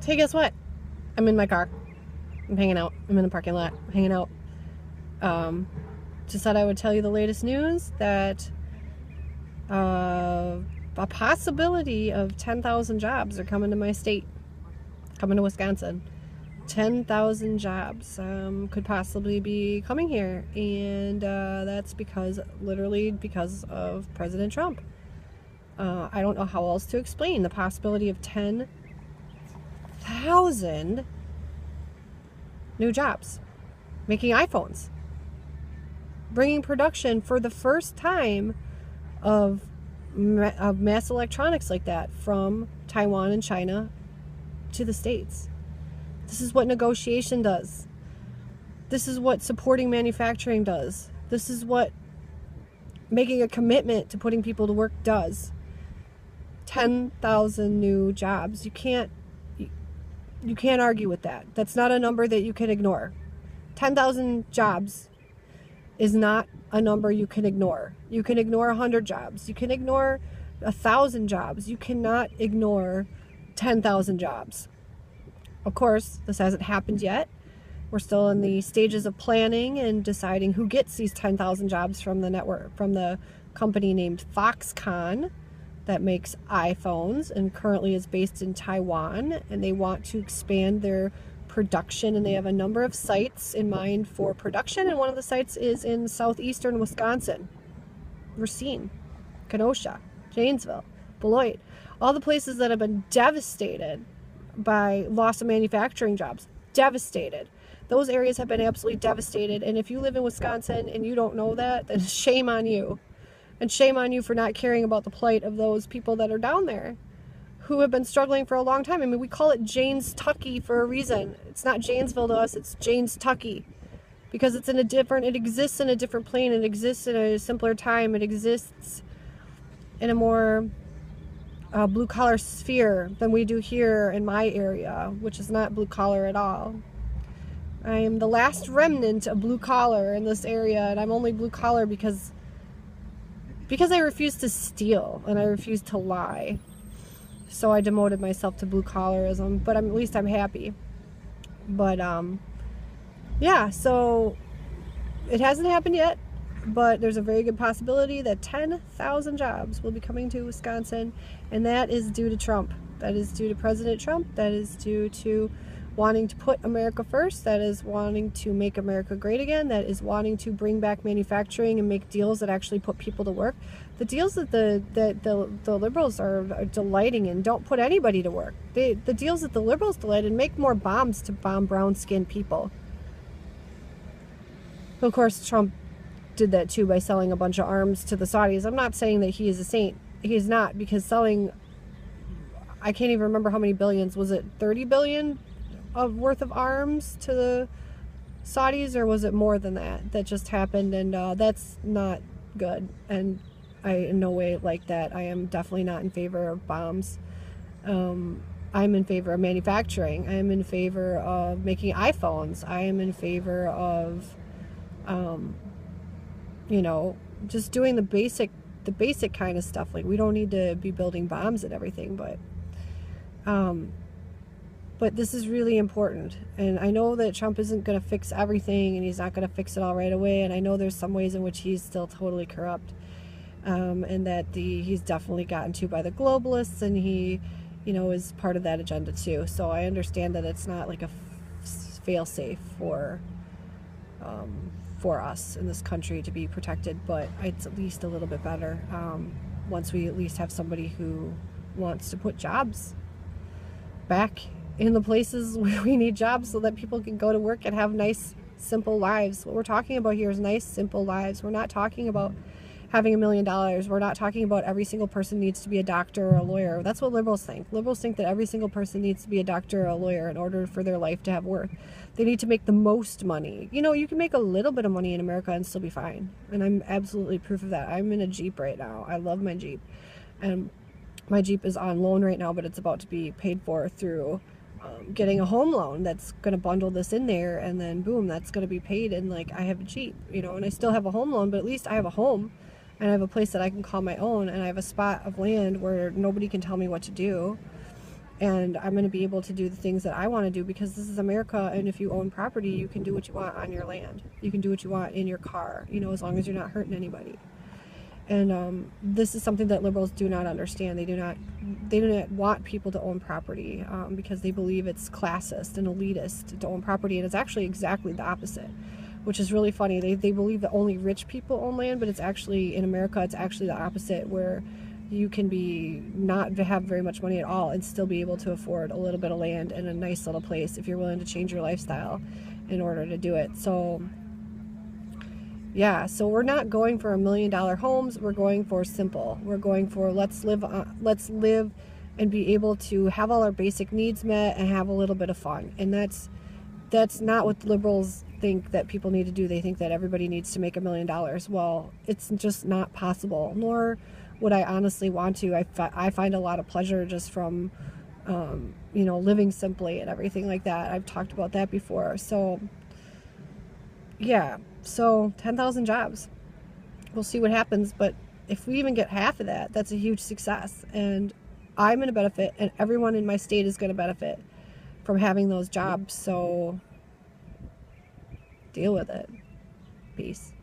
Hey, guess what? I'm in my car. I'm hanging out. I'm in the parking lot, hanging out. Just thought I would tell you the latest news that a possibility of 10,000 jobs are coming to my state, coming to Wisconsin. 10,000 jobs could possibly be coming here, and that's literally because of President Trump. I don't know how else to explain the possibility of 10,000 new jobs, making iPhones, bringing production for the first time of mass electronics like that from Taiwan and China to the States. This is what negotiation does. This is what supporting manufacturing does. This is what making a commitment to putting people to work does. 10,000 new jobs. You can't argue with that. That's not a number that you can ignore. 10,000 jobs is not a number you can ignore. You can ignore 100 jobs. You can ignore 1,000 jobs. You cannot ignore 10,000 jobs. Of course, this hasn't happened yet. We're still in the stages of planning and deciding who gets these 10,000 jobs from the network, from the company named Foxconn that makes iPhones and currently is based in Taiwan, and they want to expand their production, and they have a number of sites in mind for production, and one of the sites is in southeastern Wisconsin. Racine, Kenosha, Janesville, Beloit, all the places that have been devastated by loss of manufacturing jobs. Devastated. Those areas have been absolutely devastated, and if you live in Wisconsin and you don't know that, then shame on you. And shame on you for not caring about the plight of those people that are down there who have been struggling for a long time. I mean, we call it Janes Tucky for a reason. It's not Janesville to us, it's Janes Tucky. Because it exists in a different plane, it exists in a simpler time, it exists in a more blue-collar sphere than we do here in my area, which is not blue-collar at all. I am the last remnant of blue-collar in this area, and I'm only blue-collar because I refuse to steal and I refuse to lie. So I demoted myself to blue-collarism, but at least I'm happy. But, yeah, so it hasn't happened yet, but there's a very good possibility that 10,000 jobs will be coming to Wisconsin, and that is due to Trump. That is due to President Trump. That is due to wanting to put America first. That is wanting to make America great again. That is wanting to bring back manufacturing and make deals that actually put people to work. The deals that the liberals are delighting in don't put anybody to work. The deals that the liberals delight in make more bombs to bomb brown-skinned people. Of course, Trump did that too by selling a bunch of arms to the Saudis. I'm not saying that he is a saint. He is not, because selling, I can't even remember how many billions. Was it 30 billion worth of arms to the Saudis, or was it more than that just happened? And that's not good, and I in no way like that. I am definitely not in favor of bombs. I'm in favor of manufacturing. I am in favor of making iPhones. I am in favor of just doing the basic kind of stuff. Like, we don't need to be building bombs and everything, but this is really important. And I know that Trump isn't going to fix everything, and he's not going to fix it all right away. And I know there's some ways in which he's still totally corrupt, and that he's definitely gotten to by the globalists, and he, is part of that agenda too. So I understand that it's not like a fail-safe for us in this country to be protected, but it's at least a little bit better once we at least have somebody who wants to put jobs back in the places where we need jobs so that people can go to work and have nice, simple lives. What we're talking about here is nice, simple lives. We're not talking about having $1 million. We're not talking about every single person needs to be a doctor or a lawyer. That's what liberals think. Liberals think that every single person needs to be a doctor or a lawyer in order for their life to have worth. They need to make the most money. You can make a little bit of money in America and still be fine. And I'm absolutely proof of that. I'm in a Jeep right now. I love my Jeep. And my Jeep is on loan right now, but it's about to be paid for through getting a home loan that's going to bundle this in there, and then boom, that's going to be paid, and I have a Jeep, and I still have a home loan, but at least I have a home, and I have a place that I can call my own, and I have a spot of land where nobody can tell me what to do, and I'm going to be able to do the things that I want to do, because this is America, and if you own property, you can do what you want on your land. You can do what you want in your car, you know, as long as you're not hurting anybody. And this is something that liberals do not understand. They do not want people to own property, because they believe it's classist and elitist to own property, and it's actually exactly the opposite, which is really funny. They believe that only rich people own land, but it's actually, in America, it's actually the opposite, where you can be not have very much money at all and still be able to afford a little bit of land in a nice little place if you're willing to change your lifestyle in order to do it. So yeah, so we're not going for $1 million homes. We're going for simple. We're going for let's live and be able to have all our basic needs met and have a little bit of fun. And that's not what liberals think that people need to do. They think that everybody needs to make $1 million. Well, it's just not possible, nor would I honestly want to. I find a lot of pleasure just from, you know, living simply and everything like that. I've talked about that before. So, yeah. So 10,000 jobs. We'll see what happens. But if we even get half of that, that's a huge success. And I'm going to benefit, and everyone in my state is going to benefit from having those jobs. So deal with it. Peace.